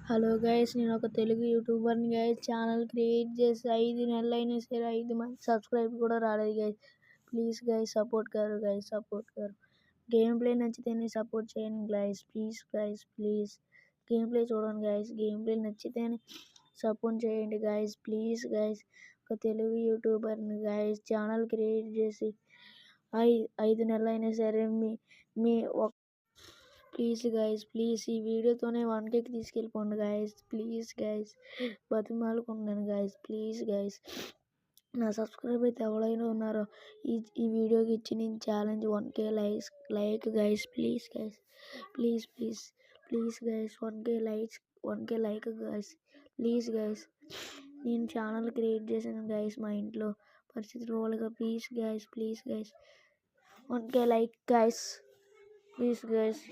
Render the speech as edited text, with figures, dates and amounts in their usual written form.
Hello guys, నేను ఒక తెలుగు యూట్యూబర్ని గైస్. ఛానల్ క్రియేట్ చేసి 5 నెలలైనా సరే 5 మంది సబ్స్క్రైబ్ కూడా రాలేదు గైస్. ప్లీజ్ గైస్ సపోర్ట్ కరు గైస్, సపోర్ట్ కరు. గేమ్ ప్లే నచ్చితేనే సపోర్ట్ చేయండి guys, please guys, please. Game play చూడండి గైస్, గేమ్ ప్లే నచ్చితేనే సపోర్ట్ చేయండి గైస్, ప్లీజ్ గైస్. ఒక తెలుగు యూట్యూబర్ని గైస్, ఛానల్ క్రియేట్ చేసి 5 నెలలైనా సరే మీ ప్లీజ్ గైస్, ప్లీజ్ ఈ వీడియోతోనే 1Kకి తీసుకెళ్ళిపోండి గైస్, ప్లీజ్ గైస్. బతిమాలుకుంటున్నాను గైస్, ప్లీజ్ గైస్. నా సబ్స్క్రైబ్ అయితే ఎవరైనా ఉన్నారో ఈ వీడియోకి ఇచ్చి నేను challenge 1K like guys, please guys, please please please guys. 1K like guys, please guys. నేను ఛానల్ క్రియేట్ చేశాను గైస్, మా ఇంట్లో పరిస్థితులు వాళ్ళగా. Please guys, please guys. 1K like guys, please guys.